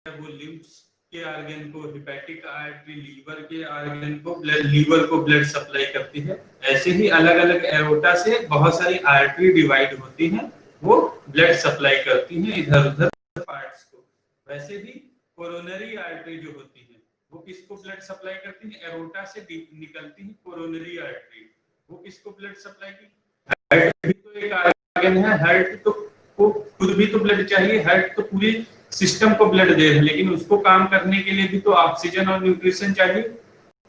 वो लिम्फ्स के ऑर्गन को, हेपेटिक आर्टरी लीवर के ऑर्गन को, लीवर को ब्लड सप्लाई करती है। ऐसे ही अलग अलग एरोटा से बहुत सारी आर्टरी डिवाइड होती हैं, वो ब्लड सप्लाई करती हैं इधर उधर पार्ट्स को। वैसे ही कोरोनरी आर्टरी जो होती है वो किसको ब्लड सप्लाई करती है? एरोटा से निकलती है कोरोनरी आर्टरी, वो किसको ब्लड सप्लाई की? हार्ट भी तो एक ऑर्गन है, हार्ट तो को खुद भी तो ब्लड चाहिए, हार्ट तो पूरी सिस्टम को ब्लड दे रहा है, लेकिन उसको काम करने के लिए भी तो ऑक्सीजन और न्यूट्रिशन चाहिए,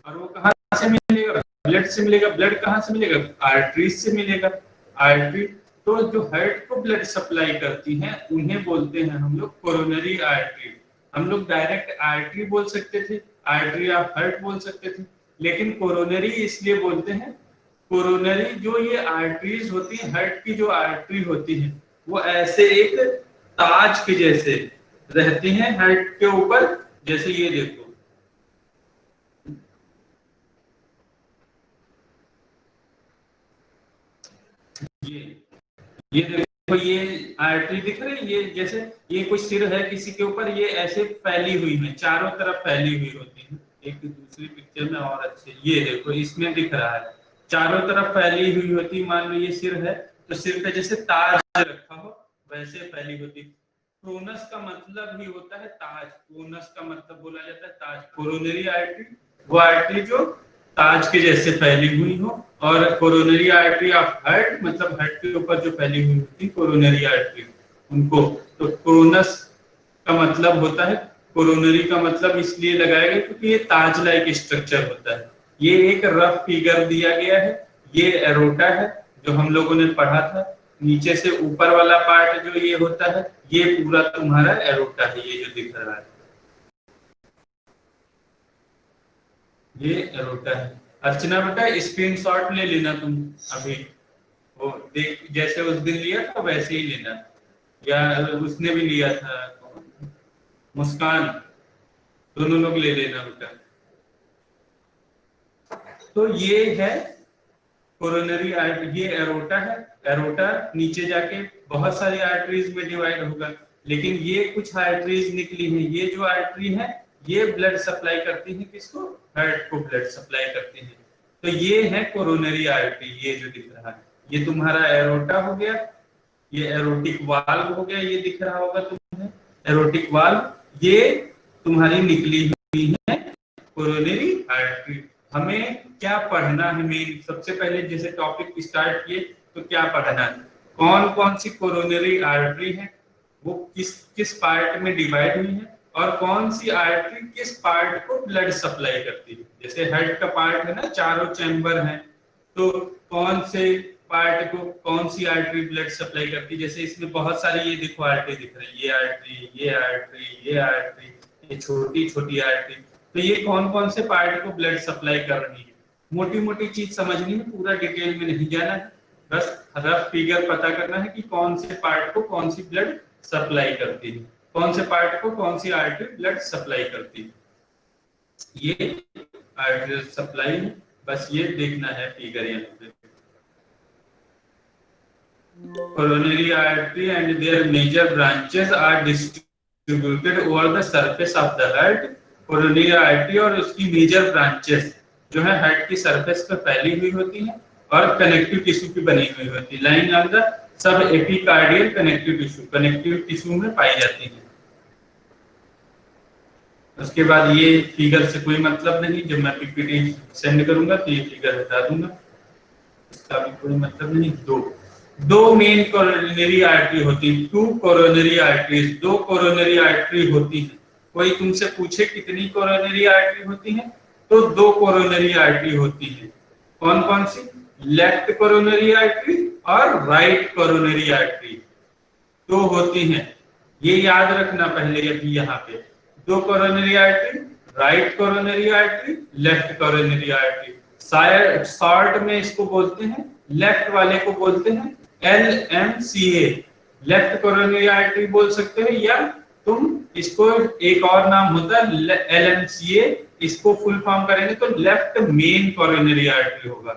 और वो कहाँ से मिलेगा? ब्लड से मिलेगा। ब्लड कहाँ से मिलेगा? आर्टरीज से मिलेगा। आर्टरी तो जो हार्ट को ब्लड सप्लाई करती हैं उन्हें बोलते हैं हम लोग कोरोनरी आर्टरी। हम लोग डायरेक्ट आर्टरी बोल सकते थे, आर्टरी ऑफ हार्ट बोल सकते थे, लेकिन कोरोनरी इसलिए बोलते हैं, कोरोनरी जो ये आर्टरीज होती हैं, हार्ट की जो आर्टरी होती है वो ऐसे एक ताज के जैसे रहती हैं हार्ट के ऊपर। जैसे ये देखो, ये देखो, ये आर्टरी दिख रही है, ये जैसे ये कोई सिर है किसी के ऊपर, ये ऐसे फैली हुई है, चारों तरफ फैली हुई होती है। एक दूसरी पिक्चर में और अच्छे, ये देखो इसमें दिख रहा है, चारों तरफ फैली हुई होती। मान लो ये सिर है तो सिर पे जैसे ताज रखा हो वैसे फैली होती। क्रोनस का मतलब ही होता है ताज, क्रोनस का मतलब बोला जाता है ताज। कोरोनरी आर्टरी वो आर्टरी जो ताज के जैसे फैली हुई हो, और कोरोनरी आर्टरी ऑफ हार्ट मतलब हार्ट के ऊपर जो फैली हुई होती कोरोनरी आर्टरी उनको। तो क्रोनस का मतलब होता है, कोरोनरी का मतलब इसलिए लगाया गया क्योंकि ये ताज लाइक स्ट्रक्चर होता है। ये एक रफ फिगर दिया गया है, ये एरोटा है जो हम लोगों ने पढ़ा था। नीचे से ऊपर वाला पार्ट जो ये होता है ये पूरा तुम्हारा एरोटा है, ये जो दिख रहा है ये एरोटा है। अर्चना बेटा स्क्रीनशॉट ले लेना तुम अभी, वो देख जैसे उस दिन लिया था वैसे ही लेना, या उसने भी लिया था मुस्कान, दोनों लोग ले लेना बेटा। तो ये है कोरोनरी आर्टरी, ये एरोटा है। एरोटा नीचे जाके बहुत सारी आर्टरीज में डिवाइड होगा, लेकिन ये कुछ आर्टरीज निकली है, ये जो आर्टरी है ये ब्लड सप्लाई करती है किसको? हार्ट को ब्लड सप्लाई करती है। तो ये है कोरोनरी आर्टरी, ये जो दिख रहा है ये तुम्हारा एरोटा हो गया, ये एरोटिक वाल्व हो गया, ये दिख रहा होगा तुम्हें एरोटिक वाल्व, ये तुम्हारी निकली हुई है कोरोनरी आर्टरी। हमें क्या पढ़ना है? मेन सबसे पहले जैसे टॉपिक स्टार्ट किए तो क्या पढ़ना है? कौन कौन सी कोरोनरी आर्टरी है, वो किस किस पार्ट में डिवाइड हुई है, और कौन सी आर्टरी किस पार्ट को ब्लड सप्लाई करती है। जैसे हार्ट का पार्ट है ना, चारों चैम्बर हैं, तो कौन से पार्ट को कौन सी आर्टरी ब्लड सप्लाई करती है। जैसे इसमें बहुत सारी ये देखो आर्टरी दिख रही है, ये आर्टरी, ये आर्टरी, ये आर्टरी, ये छोटी छोटी आर्टरी। तो ये कौन कौन से पार्ट को ब्लड सप्लाई कर रही है, मोटी मोटी चीज समझनी है, पूरा डिटेल में नहीं जाना है, बस रफ फिगर पता करना है कि कौन से पार्ट को कौन सी ब्लड सप्लाई करती है, कौन से पार्ट को कौन सी आर्टरी ब्लड सप्लाई करती है। ये आर्टरी सप्लाई है, बस ये देखना है फिगर यहाँ पे। Coronary artery and their major branches are distributed over the surface of the heart. Coronary artery और उसकी मेजर ब्रांचेस जो है हार्ट की सरफेस पर फैली हुई होती हैं और कनेक्टिव टिश्यू की बनी हुई होती है। Line on the sub epicardial connective tissue में पाई जाती है। उसके बाद ये फिगर से कोई मतलब नहीं, जब मैं पीपीटी सेंड करूंगा तो ये फिगर हटा दूंगा, इसका भी कोई मतलब नहीं। दो मेन कोरोनरी आर्टरी होती है, टू कोरोनरी आर्टरीज, दो कोरोनरी आर्टरी होती है। कोई तुमसे पूछे कितनी कोरोनरी आर्टरी होती है, तो दो कोरोनरी आर्टरी होती है। कौन कौन सी? लेफ्ट कोरोनरी आर्टरी और राइट कोरोनरी आर्टरी, दो होती हैं। ये याद रखना पहले अभी यहाँ पे, दो coronary artery, right coronary artery, left coronary artery. शायद शॉर्ट में इसको बोलते हैं, लेफ्ट वाले को बोलते हैं LMCA, लेफ्ट कोरोनरी आर्टरी बोल सकते हो, या तुम इसको एक और नाम होता है LMCA, इसको फुल फॉर्म करेंगे तो लेफ्ट मेन कोरोनरी आर्टरी होगा।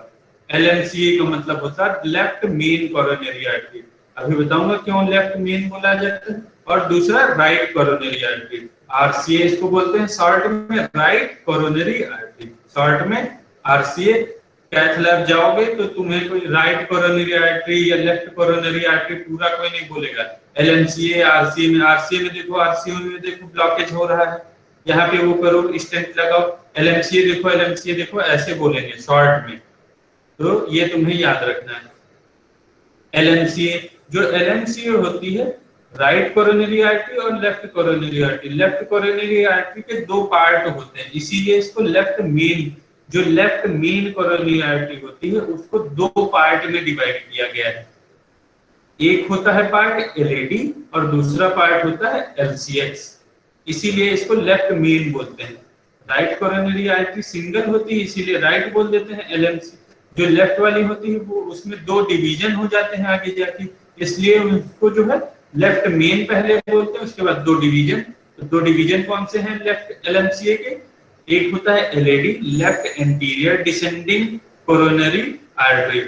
LMCA का मतलब होता है लेफ्ट मेन कोरोनरी आर्टरी। अभी बताऊंगा क्यों लेफ्ट मेन बोला जाता है। और दूसरा राइट कोरोनरी आर्टरी, आरसीए इसको बोलते हैं शॉर्ट में, राइट कोरोनरी आर्टरी। शॉर्ट में आरसीए। कैथ लैब जाओगे तो तुम्हें कोई राइट कोरोनरी आर्टरी या लेफ्ट कोरोनरी आर्टरी पूरा कोई नहीं बोलेगा। एलएमसीए आरसीए में, आरसीए में देखो, आरसीए में देखो ब्लॉकेज हो रहा है, यहाँ पे वो करो, स्टेंट लगाओ। एलएमसीए देखो, एलएमसीए देखो, ऐसे बोलेंगे शॉर्ट में। तो ये तुम्हें याद रखना है। एलएमसीए, जो एलएमसीए होती है, राइट कोरोनरी आर्टरी और left coronary artery. Left coronary artery के दो पार्ट होते हैं, इसीलिए इसको लेफ्ट मेन, जो लेफ्ट मेन कोरोनरी आर्टरी होती है उसको दो पार्ट में डिवाइड किया गया है। एक होता है पार्ट एलएडी और दूसरा पार्ट होता है एलसीएक्स, इसीलिए इसको लेफ्ट मेन बोलते हैं। राइट कोरोनरी आर्टरी सिंगल होती है इसीलिए राइट बोल देते हैं एलएमसी। जो लेफ्ट वाली होती है वो उसमें दो डिवीजन हो जाते हैं आगे जाके, इसलिए उसको जो है लेफ्ट मेन पहले बोलते हैं, उसके बाद दो डिवीजन। तो दो डिवीजन कौन से हैं लेफ्ट एलएमसीए के? एक होता है LAD, left anterior descending coronary artery.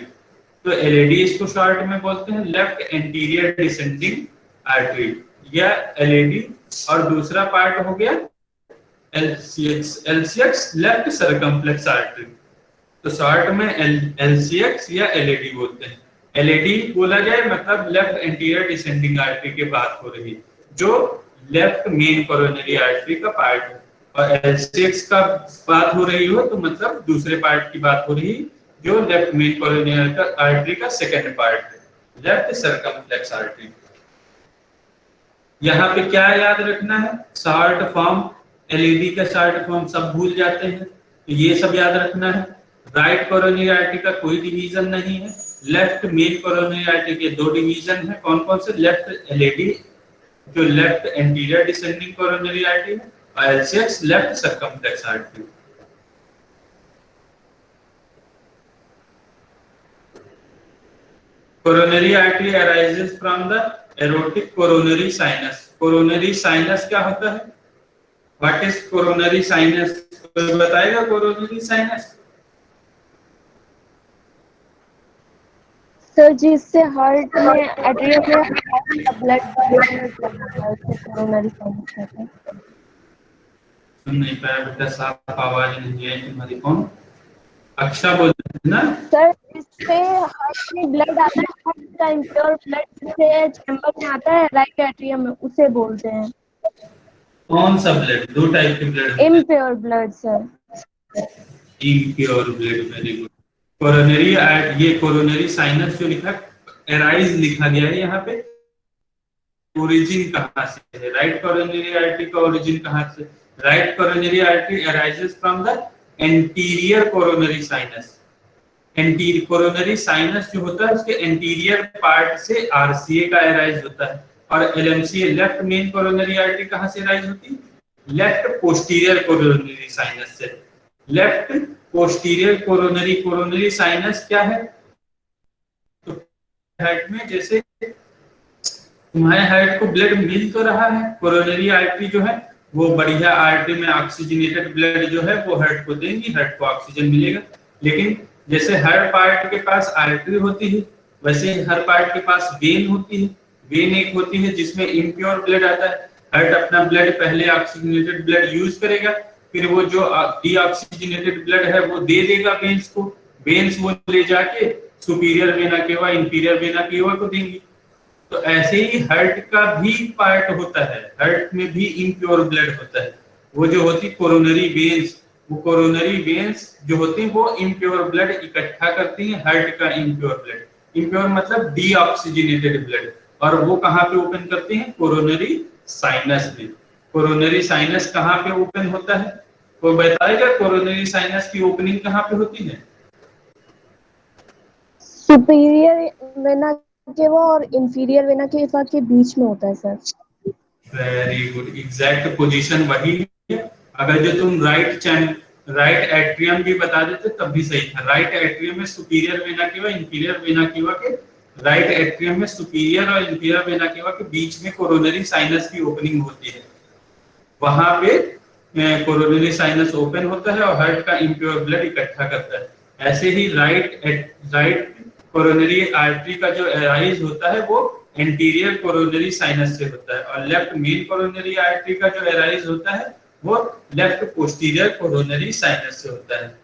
तो एलएडी इसको शॉर्ट में बोलते हैं लेफ्ट एंटीरियर डिसेंडिंग आर्टरी या एलएडी। और दूसरा पार्ट हो गया एलसीएक्स, एलसीएक्स लेफ्ट सर्कम्फ्लेक्स आर्टरी। तो शॉर्ट में एलसीएक्स या एलएडी बोलते हैं। एलएडी बोला जाए मतलब लेफ्ट एंटीरियर डिसेंडिंग आर्टरी की बात हो रही है, जो लेफ्ट मेन कोरोनरी आर्टरी का पार्ट है। और एलसीएक्स का बात हो रही हो तो मतलब दूसरे पार्ट की बात हो रही है, जो लेफ्ट मेन कोरोनरी आर्टरी का सेकंड पार्ट है, लेफ्ट सर्कम्फ्लेक्स आर्टरी। यहाँ पे क्या याद रखना है? शॉर्ट फॉर्म, एलईडी का शॉर्ट फॉर्म सब भूल जाते हैं, तो ये सब याद रखना है। राइट कोरोनरी आर्टरी का कोई डिवीजन नहीं है। लेफ्ट मेन कोरोनरी आर्टरी के दो डिवीजन है, कौन कौन से? लेफ्ट एलईडी जो left anterior descending coronary artery है, और LCX left circumflex artery. Coronary artery arises from the aortic coronary sinus. Coronary sinus क्या होता है? What is coronary sinus? कोई बताएगा कोरोनरी साइनस? सर जिससे हार्ट में एट्रियम में ब्लड कोरोनरी साइनस कहते हैं। सुन नहीं पाया बेटा, साफ आवाज नहीं आई तुम्हारी। कौन? अक्षा बोल रही है ना? सर जिससे हार्ट में ब्लड आता है, हार्ट का इम्प्योर ब्लड से चैम्बर में आता है राइट एट्रियम में, उसे बोलते हैं। कौन सा ब्लड? दो टाइप के blood. Impure blood sir. Impure blood, very good. Coronary ये कोरोनरी साइनस जो लिखा, एराइज लिखा गया है यहाँ पे। ओरिजिन कहाँ से है? राइट कोरोनरी आर्टरी का ओरिजिन कहाँ से? Right coronary artery arises from the anterior coronary sinus. Anterior coronary sinus जो होता है उसके एंटीरियर पार्ट से आरसीए का अराइज होता है। और एलएमसीए लेफ्ट मेन कोरोनरी आर्टरी कहाँ से अराइज होती है? लेफ्ट पोस्टीरियर कोरोनरी साइनस से। Left posterior coronary, coronary sinus क्या है? तो हार्ट में जैसे तुम्हारे हार्ट को ब्लड मिल तो रहा है, कोरोनरी आर्टरी जो है वो बढ़िया आर्टरी में ऑक्सीजनेटेड ब्लड जो है वो हार्ट को देंगी, हार्ट को ऑक्सीजन मिलेगा। लेकिन जैसे हर पार्ट के पास आर्टरी होती है वैसे हर पार्ट के पास वेन होती है। वेन एक होती है जिसमें इम्प्योर ब्लड आता है। हार्ट अपना ब्लड पहले ऑक्सीजनेटेड ब्लड यूज करेगा, फिर वो जो डीऑक्सीजनेटेड ब्लड है वो दे देगा वेन्स को। वेन्स वो ले जाके superior vena cava, inferior vena cava को देंगी। तो ऐसे ही हार्ट का भी पार्ट होता है, हार्ट में भी इम्प्योर ब्लड होता है। वो जो होती कोरोनरी वेन्स, वो कोरोनरी वेन्स जो होती हैं वो इम्प्योर ब्लड इकट्ठा करती हैं, हार्ट का इम्प्योर ब्लड। इम्प्योर मतलब डीऑक्सीजनेटेड ब्लड। और वो कहाँ पे ओपन करती हैं? कोरोनरी साइनस में। कोरोनरी साइनस कहाँ पे ओपन होता है? वो बताएगा कोरोनरी साइनस की ओपनिंग कहाँ पे होती है? सुपीरियर वेना केवा और इंफीरियर वेना केवा के बीच में होता है sir. Very good, exact position वही है। अगर जो तुम राइट एट्रियम भी बता देते तब भी सही था। राइट एट्रियम में superior vena cava, inferior vena cava के राइट एट्रियम में सुपीरियर और इंफीरियर वेना केवा के बीच में कोरोनरी साइनस की ओपनिंग होती है। वहां पे कोरोनरी साइनस ओपन होता है और हार्ट का इम्प्योर ब्लड इकट्ठा करता है। ऐसे ही राइट कोरोनरी आर्टरी का जो अराइज होता है वो एंटीरियर कोरोनरी साइनस से होता है, और लेफ्ट मेन कोरोनरी आर्टरी का जो एराइज होता है वो लेफ्ट पोस्टीरियर कोरोनरी साइनस से होता है।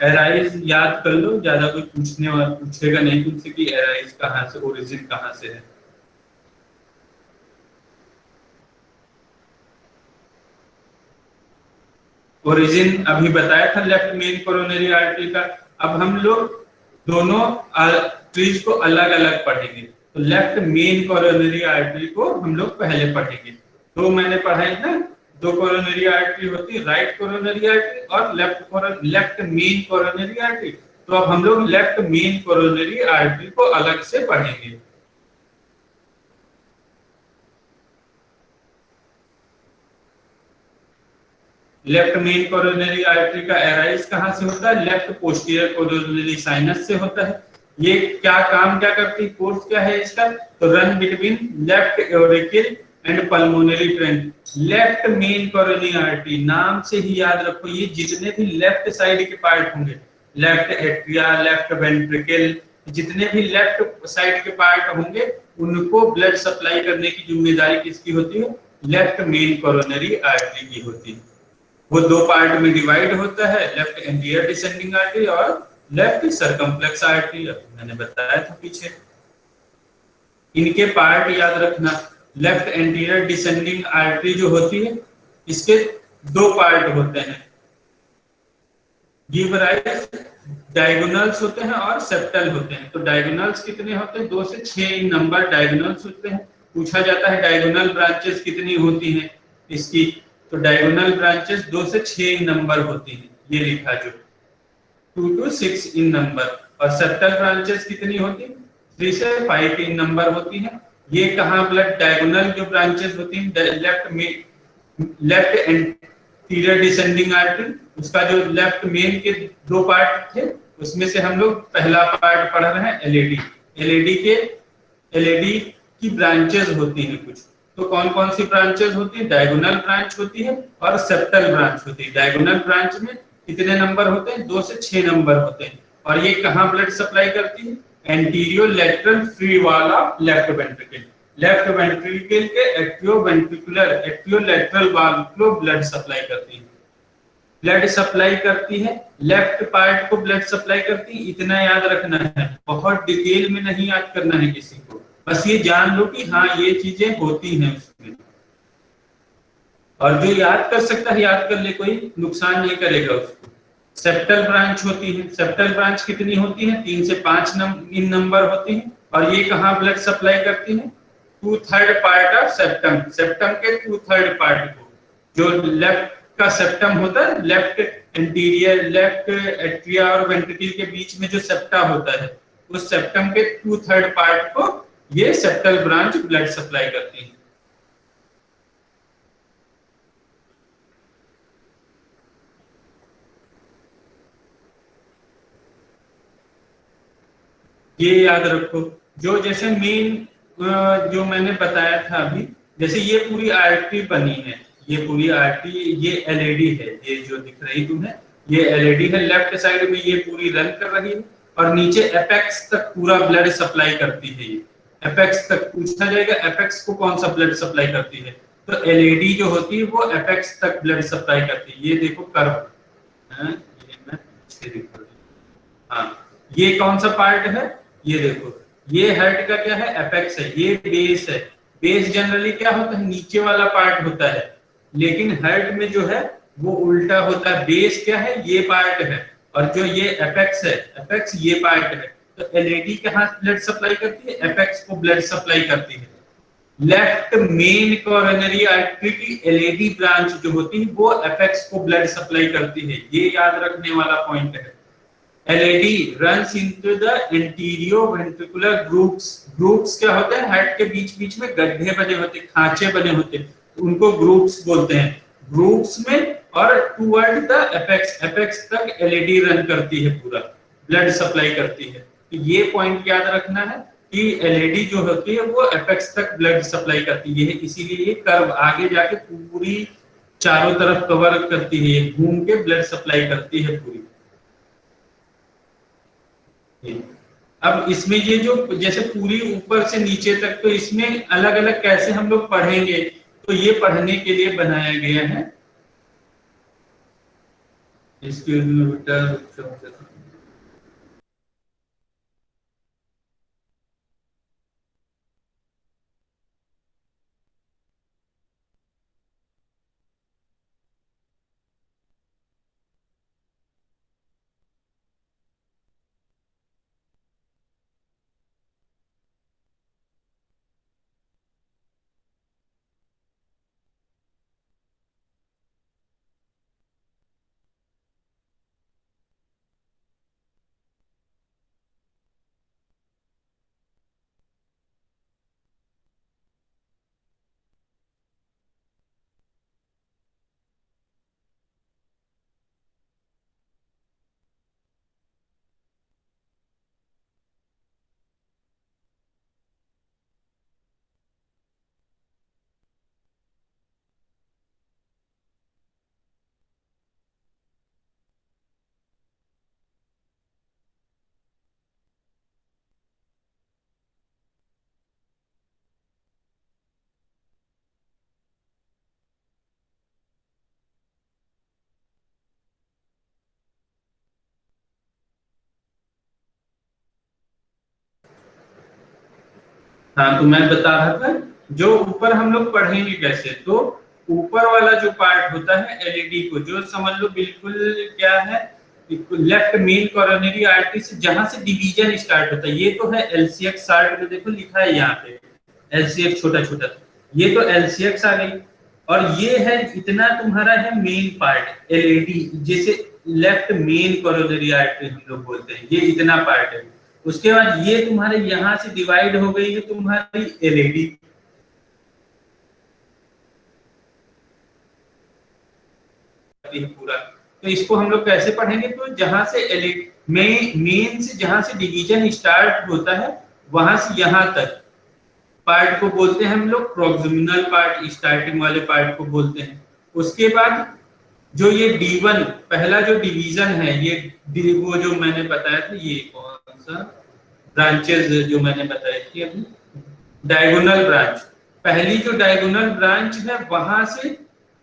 एराइज याद कर लो, ज्यादा कोई पूछेगा नहीं तुमसे कि एराइज कहाँ से, ओरिजिन कहाँ से है। ओरिजिन अभी बताया था लेफ्ट मेन कोरोनरी आर्टरी का। अब हम लोग दोनों आर्टरीज को अलग अलग पढ़ेंगे। तो लेफ्ट मेन कोरोनरी आर्टरी को हम लोग पहले पढ़ेंगे। तो मैंने पढ़ाई ना, दो कोरोनरी आर्टरी होती है, राइट कोरोनरी आर्टरी और लेफ्ट मेन कोरोनरी आर्टरी। तो अब हम लोग लेफ्ट मेन कोरोनरी आर्टरी को अलग से पढ़ेंगे। लेफ्ट मेन कोरोनरी आर्टरी का एराइज कहां से होता है? लेफ्ट पोस्टीरियर कोरोनरी साइनस से होता है। ये क्या काम क्या करती है, कोर्स क्या है इसका? तो run between left auricle and pulmonary trench. Left main coronary artery, नाम से ही याद रखो, ये जितने भी लेफ्ट साइड के पार्ट होंगे, लेफ्ट एट्रिया, लेफ्ट वेंट्रिकल, जितने भी लेफ्ट साइड के पार्ट होंगे उनको ब्लड सप्लाई करने की जिम्मेदारी किसकी होती है? लेफ्ट मेन कोरोनरी आर्टरी की होती है। वो दो पार्ट में डिवाइड होता है, लेफ्ट एंटीरियर डिसेंडिंग आर्टरी और लेफ्ट सर्कमफ्लेक्स आर्टरी। मैंने बताया था पीछे। इनके पार्ट याद रखना। लेफ्ट एंटीरियर डिसेंडिंग आर्टरी जो होती है, इसके दो पार्ट होते हैं, गिव राइज, डायगोनल्स होते हैं और सेप्टल होते हैं। तो डायगोनल्स कितने होते हैं? 2 से 6 नंबर डायगोनल्स होते हैं। पूछा जाता है डायगोनल ब्रांचेस कितनी होती हैं इसकी, तो डायगोनल ब्रांचेस 2 से 6 नंबर होती हैं, ये लिखा जो 2 to 6 इन नंबर। और सेप्टल ब्रांचेस कितनी होती है? 3 से 5 इन नंबर होती हैं। ये कहाँ ब्लड डायगोनल जो ब्रांचेस होती हैं, लेफ्ट एंटीरियर डिसेंडिंग आर्टरी, उसका जो लेफ्ट मेन के दो पार्ट थे उसमें से हम लोग पहला पार्ट पढ़ रहे हैं एलएडी। एलएडी की ब्रांचेस होती हैं कुछ। तो कौन कौन सी ब्रांचेस होती है? डायगोनल ब्रांच होती है और सेप्टल ब्रांच होती है। डायगोनल ब्रांच में कितने नंबर होते हैं? 2 से 6 नंबर होते हैं। और ये कहाँ ब्लड सप्लाई करती है? Anterolateral free wall of left ventricle. Left ventricle के एट्रियोलेटरल वॉल को ब्लड सप्लाई करती है। ब्लड सप्लाई करती है, लेफ्ट पार्ट को ब्लड सप्लाई करती है, इतना याद रखना है। बहुत डिटेल में नहीं याद करना है किसी को, बस ये जान लो कि हाँ ये चीजें होती हैं उसमें। और जो याद कर सकता है याद कर ले, कोई नुकसान नहीं करेगा उसको। सेप्टल ब्रांच होती है। सेप्टल ब्रांच कितनी होती है? 3 से 5 इन नंबर होती है। और ये कहाँ ब्लड सप्लाई करती है? 2/3 पार्ट ऑफ सेप्टम। सेप्टम के 2/3 पार्ट को, जो लेफ्ट का सेप्टम होता है, लेफ्ट एंटीरियर, लेफ्ट एट्रिया और वेंट्रिकल के बीच में जो सेप्टा होता है, उस सेप्टम के 2/3 पार्ट को ये सेप्टल ब्रांच ब्लड सप्लाई करती है। ये याद रखो। जो जैसे मेन जो मैंने बताया था अभी, जैसे ये पूरी आर्टरी बनी है, ये पूरी आर्टरी, ये एलईडी है, ये जो दिख रही तुम्हें, ये एलईडी है। लेफ्ट साइड में ये पूरी रन कर रही है और नीचे एपेक्स तक पूरा ब्लड सप्लाई करती है। ये एपेक्स तक पूछा जाएगा, एपेक्स को कौन सा ब्लड सप्लाई करती है? तो एलईडी जो होती है वो एपेक्स तक ब्लड सप्लाई करती है। ये देखो कर्व, ये मैं पीछे दिख रहा हूं। हाँ, ये कौन सा पार्ट है? ये देखो, ये हेड का क्या है? एपेक्स है। ये बेस है। बेस जनरली क्या होता है? नीचे वाला पार्ट होता है, लेकिन हेड में जो है वो उल्टा होता है। बेस क्या है? ये पार्ट है, और जो ये एपेक्स है, एपेक्स ये पार्ट है। तो एलईडी कहाँ ब्लड सप्लाई करती है? एपेक्स को ब्लड सप्लाई करती है। लेफ्ट मेन कोरोनरी आर्टरी की एलईडी ब्रांच जो होती है वो एपेक्स को ब्लड सप्लाई करती है। ये याद रखने वाला पॉइंट है। LED runs into the anterioventricular grooves। Groups क्या होते हैं? हेड के बीच बीच में गड्ढे बने होते, खांचे बने होते, उनको ग्रुप्स बोलते हैं। ग्रुप्स में और टुवर्ड द एपेक्स, एपेक्स तक एलईडी रन करती है, पूरा ब्लड सप्लाई करती है। तो ये पॉइंट याद रखना है कि एलईडी जो होती है वो एपेक्स तक ब्लड सप्लाई करती है, इसीलिए ये कर्व आगे जाके पूरी चारों तरफ कवर करती है, घूम के ब्लड सप्लाई करती है पूरी। अब इसमें ये जो जैसे पूरी ऊपर से नीचे तक, तो इसमें अलग अलग कैसे हम लोग पढ़ेंगे, तो ये पढ़ने के लिए बनाया गया है। इसके हाँ, तो मैं बता रहा था, जो ऊपर हम लोग पढ़ेंगे कैसे, तो ऊपर वाला जो पार्ट होता है एलईडी को, जो समझ लो बिल्कुल क्या है, लेफ्ट मेन कोरोनरी आर्टरी से जहां से डिवीजन स्टार्ट होता है, ये तो है एलसीएक्स चार्ट में देखो लिखा है यहाँ पे एलसीएक्स छोटा छोटा, ये तो एलसीएक्स आ गई, और ये है इतना तुम्हारा है मेन पार्ट एलईडी, जैसे लेफ्ट मेन कोरोनरी आर्टरी हम लोग बोलते हैं, ये इतना पार्ट है। उसके बाद ये तुम्हारे यहां से डिवाइड हो गई है तुम्हारी एलईडी, पूरा। तो इसको हम लोग कैसे पढ़ेंगे, तो जहां से एलईडी मेन से जहां से डिवीजन स्टार्ट होता है वहां से यहां तक पार्ट को बोलते हैं हम लोग प्रोक्सिमिनल पार्ट, स्टार्टिंग वाले पार्ट को बोलते हैं। उसके बाद जो ये D1 पहला जो डिवीजन है, ये वो जो मैंने बताया था, ये कौन सा ब्रांचेस जो मैंने बताई थी अभी, डायगोनल ब्रांच, पहली जो डायगोनल ब्रांच है वहां से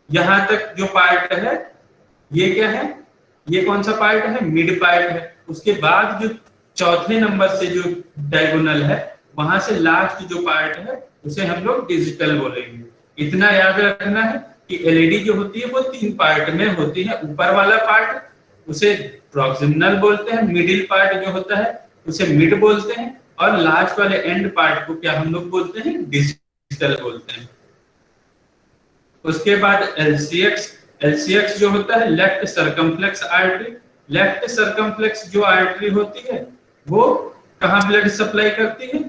यहां तक जो पार्ट है, ये क्या है, ये कौन सा पार्ट है, मिड पार्ट है। उसके बाद जो चौथे नंबर से जो डायगोनल है वहां से लास्ट जो पार्ट है उसे हम लोग डिजिटल बोलेंगे। इतना याद रखना है कि एलईडी जो होती है वो 3 पार्ट में होती है, ऊपर वाला पार्ट उसे प्रोक्सिमिनल बोलते हैं, मिडिल पार्ट जो होता है उसे मिड बोलते हैं, और लास्ट वाले एंड पार्ट को क्या हम लोग बोलते हैं, डिजिटल बोलते हैं। उसके बाद एलसीएक्स, एलसीएक्स जो होता है left circumflex artery, left circumflex जो आर्टरी होती है वो कहां ब्लड सप्लाई करती है,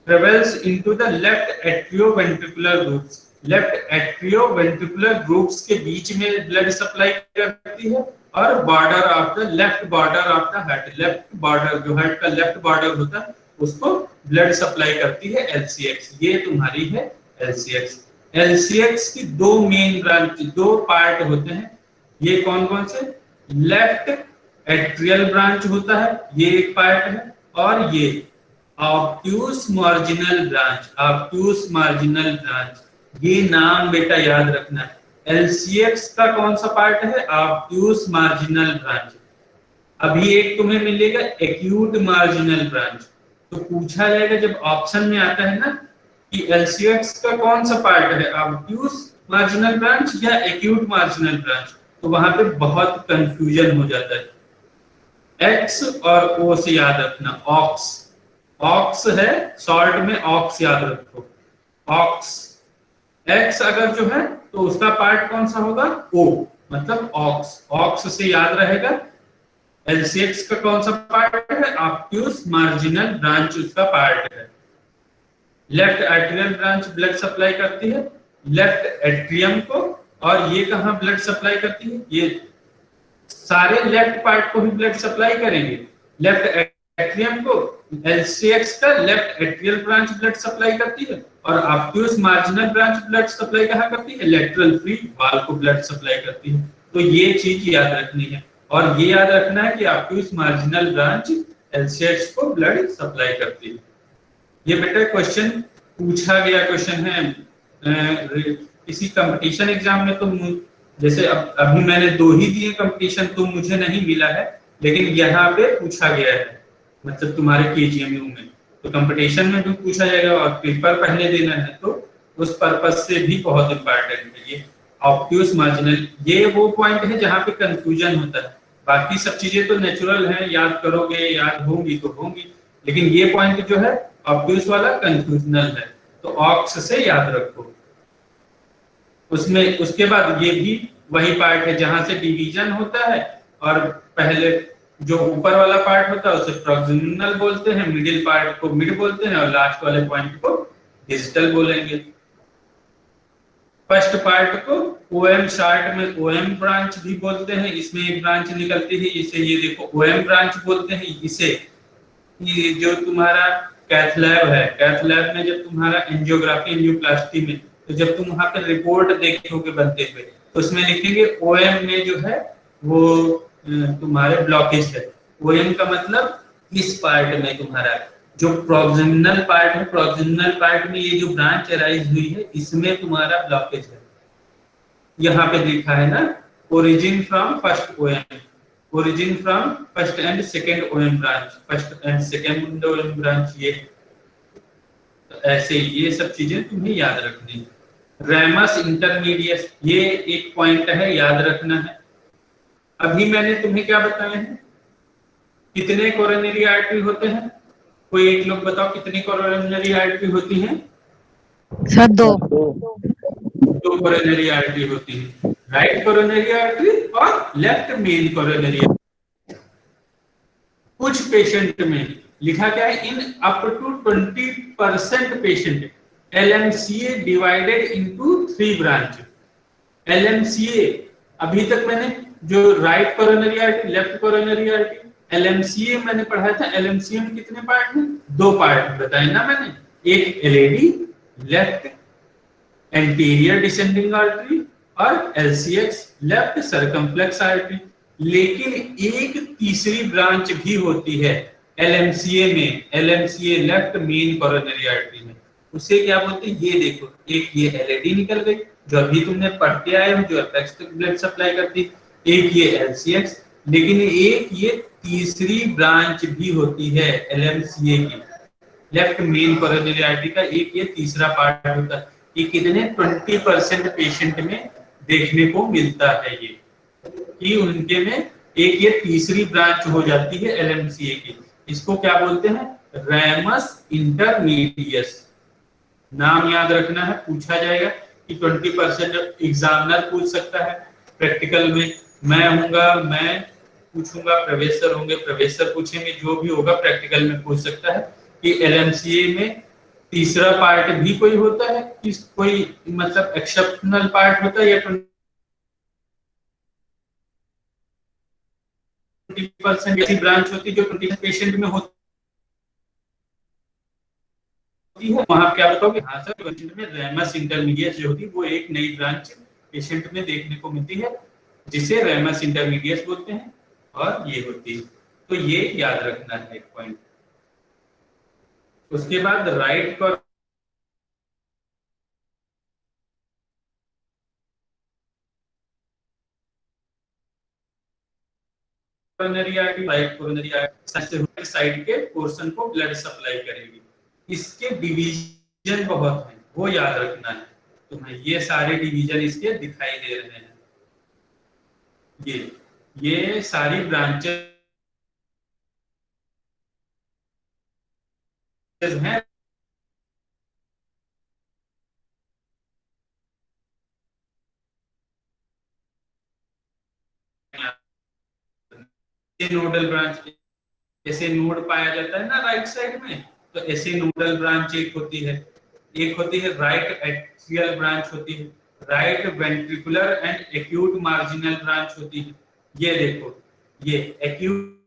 travels into the left atrioventricular groups, left atrioventricular groups के बीच में ब्लड सप्लाई करती है, और border of the left border of the heart, left border जो हार्ट का लेफ्ट बॉर्डर होता है उसको ब्लड सप्लाई करती है एलसीएक्स। ये तुम्हारी है एलसीएक्स। एलसीएक्स की 2 मेन ब्रांच, 2 पार्ट होते हैं, ये कौन कौन से, लेफ्ट एट्रियल ब्रांच होता है, ये एक पार्ट है, और ये obtuse marginal branch, obtuse marginal branch, ये नाम बेटा याद रखना है। एलसीएक्स का कौन सा पार्ट है, ऑब्ट्यूस मार्जिनल ब्रांच। अभी एक तुम्हें मिलेगा एक्यूट मार्जिनल ब्रांच, तो पूछा जाएगा जब ऑप्शन में आता है ना कि एलसीएक्स का कौन सा पार्ट है, ऑब्ट्यूस मार्जिनल ब्रांच या एक्यूट मार्जिनल ब्रांच, तो वहां पे बहुत कंफ्यूजन हो जाता है। एक्स और ओ से याद रखना, ऑक्स, ऑक्स है शॉर्ट में, ऑक्स याद रखो, ऑक्स। एक्स अगर जो है तो उसका पार्ट कौन सा होगा, ओ, मतलब ऑक्स, ऑक्स से याद रहेगा। एलसीएक्स का कौन सा पार्ट है, ऑब्ट्यूस मार्जिनल ब्रांच उसका पार्ट है। Left atrial branch blood supply करती है लेफ्ट एट्रियम को, और ये कहां ब्लड सप्लाई करती है, ये सारे लेफ्ट पार्ट को भी ब्लड सप्लाई करेंगे, लेफ्ट एट्रियम को एलसीएक्स का left atrial branch blood supply करती है, और obtuse marginal branch blood supply कहां करती है, लेटरल फ्री वाल को ब्लड सप्लाई करती है। तो ये चीज याद रखनी है, और ये याद रखना है कि ऑब्ट्यूस मार्जिनल ब्रांच LCH को ब्लड सप्लाई करती है। ये बेटा क्वेश्चन पूछा गया क्वेश्चन है किसी कंपटीशन एग्जाम में। तो जैसे अभी मैंने 2 ही दिए कंपटीशन, तो मुझे नहीं मिला है, लेकिन यहाँ पे पूछा गया है, मतलब तुम्हारे KGMU में, तो कंपटीशन में भी पूछा जाएगा और पेपर पहले देना है, तो उस पर्पज से भी बहुत इंपॉर्टेंट है ये ऑब्ट्यूस मार्जिनल। ये वो पॉइंट है जहाँ पे कंफ्यूजन होता है, बाकी सब चीजें तो नेचुरल है, याद करोगे, याद होंगी तो होंगी, लेकिन ये पॉइंट जो है ऑब्ट्यूस वाला कंफ्यूजनल है, तो ऑक्स से याद रखो। उसमें उसके बाद ये भी वही पार्ट है जहां से डिवीजन होता है, और पहले जो ऊपर वाला पार्ट होता है उसे प्रॉक्सिमल बोलते हैं, मिडिल पार्ट को मिड बोलते हैं, और लास्ट वाले पॉइंट को डिजिटल बोलेंगे। फर्स्ट पार्ट को ओएम शार्ट में ओएम ब्रांच भी बोलते हैं, इसमें एक ब्रांच निकलती है, इसे ये देखो ओएम ब्रांच बोलते हैं। इसे ये जो तुम्हारा कैथ लैब है, कैथ लैब में जब तुम्हारा एंजियोग्राफी एंजियोप्लास्टी में, तो जब तुम वहां पर रिपोर्ट देखोगे बनते हुए, तो उसमें लिखेंगे ओएम में जो है वो तुम्हारे ब्लॉकेज है। ओएम का मतलब इस पार्ट में तुम्हारा जो प्रोक्सिमल पार्ट है, प्रोक्सिमल पार्ट में ये जो ब्रांच अराइज हुई है, इसमें तुम्हारा ब्लॉकेज है। यहाँ पे लिखा है ना, origin from first OM, origin from first and second OM branch, first and second OM branch, ये तो ऐसे ये सब चीजें तुम्हें याद रखनी है। रैमस इंटरमीडिएट, ये एक पॉइंट है, याद रखना है। अभी मैंने तुम्हें क्या बताया है, कितने कोरोनरी आर्टरी होते हैं? कोई एक लोग बताओ कितनी कोरोनरी आर्टरी होती हैं? सर 2 कोरोनरी आर्टरी होती है, राइट कोरोनरी आर्टरी और लेफ्ट मेन कोरोनरी। कुछ पेशेंट में लिखा क्या है, in up to 20% patient LMCA divided into 3 branch. LMCA अभी तक मैंने जो right coronary artery, left coronary artery, LMCA मैंने पढ़ा था। LMCA में कितने पार्ट हैं? 2 पार्ट बताए ना मैंने, एक LAD left anterior descending artery और LCX लेफ्ट सर्कमफ्लेक्स आर्टरी। लेकिन एक तीसरी ब्रांच भी होती है LMCA में, LMCA left main coronary artery में, उसे क्या बोलते हैं? ये देखो, एक ये LAD निकल गई जो अभी तुमने पढ़ के आए हो, जो अपेक्स तक ब्लड सप्लाई करती, एक ये LCX, लेकिन एक ये तीसरी ब्रांच भी होती है LMCA की, लेफ्ट मेन कोरोनरी आर्टरी का एक ये तीसरा पार्ट होता है। ये कितने 20% पेशेंट में देखने को मिलता है, ये कि उनके में एक ये तीसरी ब्रांच हो जाती है LMCA की। इसको क्या बोलते हैं? Ramus intermedius. नाम याद रखना है, पूछा जाएगा कि 20% एग्जामिनर पूछ सकता है प्रैक्टिकल में, मैं हूंगा, मैं पूछूंगा, प्रोफेसर होंगे, प्रोफेसर पूछेंगे, जो भी होगा प्रैक्टिकल में पूछ सकता है कि LMCA में तीसरा पार्ट भी कोई होता है, कि कोई मतलब एक्सेप्शनल पार्ट होता है, या 20% ऐसी ब्रांच होती है जो 20% पेशेंट में होती है, वहां क्या बताओगे? हाँ सर, पेशेंट में रैमस इंटरमीडिएट जो होती है वो एक नई ब्रांच पेशेंट में देखने को मिलती है, जिसे रैमस इंटरमीडिएट बोलते हैं, और ये होती है। तो ये याद रखना है एक पॉइंट। उसके बाद right coronary artery, right coronary artery side के पोर्शन को ब्लड सप्लाई करेगी। इसके डिवीजन बहुत हैं, वो याद रखना है तुम्हें। ये सारे डिवीजन इसके दिखाई दे रहे हैं, ये सारी ब्रांचेस हैं। नोडल ब्रांच, ऐसे नोड पाया जाता है ना राइट साइड में, तो ऐसे नोडल ब्रांच एक होती है, एक होती है राइट एट्रियल ब्रांच होती है, right ventricular and acute marginal branch होती है। ये देखो, ये एक्यूट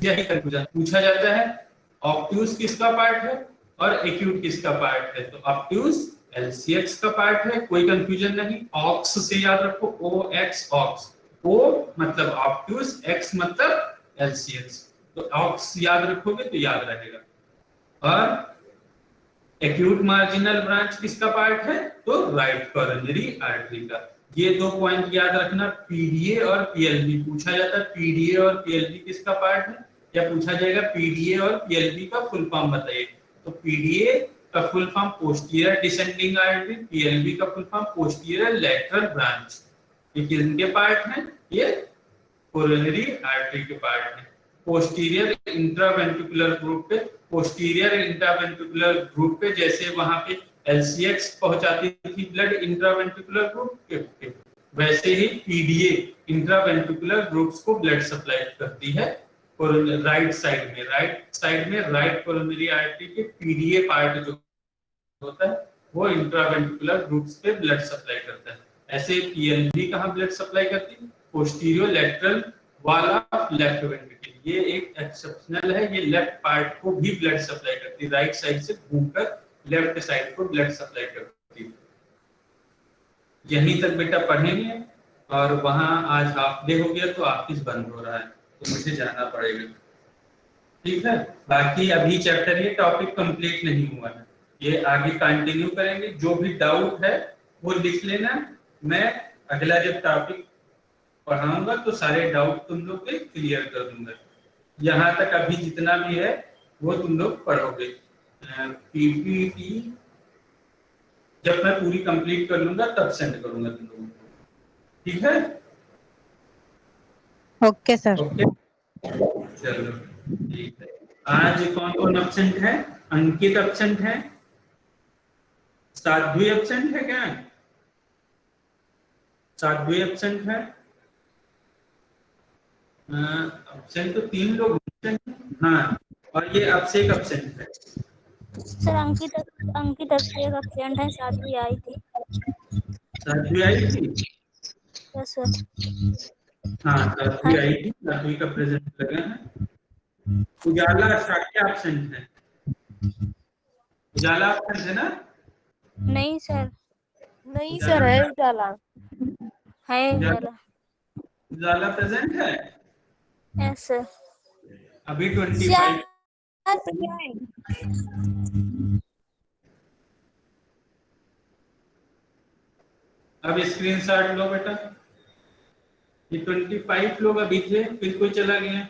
यही कंफ्यूजन पूछा जाता है, ऑब्ट्यूस किसका पार्ट है और एक्यूट किसका पार्ट है? तो ऑब्ट्यूस LCX का पार्ट है, कोई कंफ्यूजन नहीं। ऑक्स से याद रखो, OX ऑक्स, O मतलब ऑब्ट्यूज, X मतलब LCX, तो ऑक्स याद रखोगे तो याद रहेगा। और एक्यूट मार्जिनल ब्रांच किसका पार्ट है, तो राइट कोरोनरी आर्टरी का। ये दो पॉइंट याद रखना, पीडीए और पीएलबी पूछा जाता है। पीडीए और पीएलबी किसका पार्ट है, या पूछा जाएगा पीडीए और पीएलबी का फुल फॉर्म बताइए। तो पीडीए का full form posterior descending artery, PLB का full form posterior lateral branch. ये किसके पार्ट हैं, ये कोरोनरी आर्टरी के पार्ट है। पोस्टीरियर इंट्रावेंट्रिकुलर ग्रुप पे, पोस्टीरियर इंट्रावेंट्रिकुलर ग्रुप पे जैसे वहां पे LCX पहुंचाती थी ब्लड इंट्रावेंट्रिकुलर ग्रुप के, वैसे ही पीडीए इंट्रावेंट्रिकुलर ग्रुप्स को ब्लड सप्लाई करती है राइट साइड में। राइट कोरोनरी आर्टरी के पीडीए पार्ट जो होता है वो इंट्रावेंट्रिकुलर ग्रुप्स पे ब्लड सप्लाई करता है। ऐसे पीएलबी कहाँ ब्लड सप्लाई करती है, पोस्टीरियर लैटरल वाला लेफ्ट वेंट्रिकल। ये एक एक्सेप्शनल है, ये लेफ्ट पार्ट को भी ब्लड सप्लाई करती है, राइट साइड से घूमकर लेफ्ट साइड को ब्लड सप्लाई करती है। यहीं तक बेटा पढ़ेंगे, और वहां आज हाफ डे हो गया तो ऑफिस बंद हो रहा है तो मुझे जाना पड़ेगा, ठीक है। बाकी अभी चैप्टर ये टॉपिक कंप्लीट नहीं हुआ है, ये आगे कंटिन्यू करेंगे। जो भी डाउट है वो लिख लेना, मैं अगला जब टॉपिक पढ़ाऊंगा तो सारे डाउट तुम लोग के क्लियर कर दूंगा। यहाँ तक अभी जितना भी है वो तुम लोग पढ़ोगे। पीपीटी जब मैं पूरी कंप्लीट कर लूंगा तब सेंड करूंगा तुम लोगों को, ठीक है। Okay sir. ओके चलो ठीक है। आज कौन कौन एब्सेंट है, अंकित एब्सेंट है, साध्वी एब्सेंट है क्या, साध्वी एब्सेंट है, एब्सेंट तो 3 लोग हैं। हाँ, और ये अभिषेक एब्सेंट है। सर अंकित अभिषेक एब्सेंट है, साध्वी आई थी। साध्वी आई थी, यस सर। हाँ साध्वी आई थी, साध्वी का प्रेजेंट लगा है। उजाला साक्या एब्सेंट है, उजाला एब्सेंट है ना, नहीं सर, नहीं सर, है उजाला। है उजाला। उजाला प्रेजेंट है। Yes sir. अभी 25 अब स्क्रीनशॉट लो बेटा। ये 25 लोग अभी थे, फिर कोई चला गया।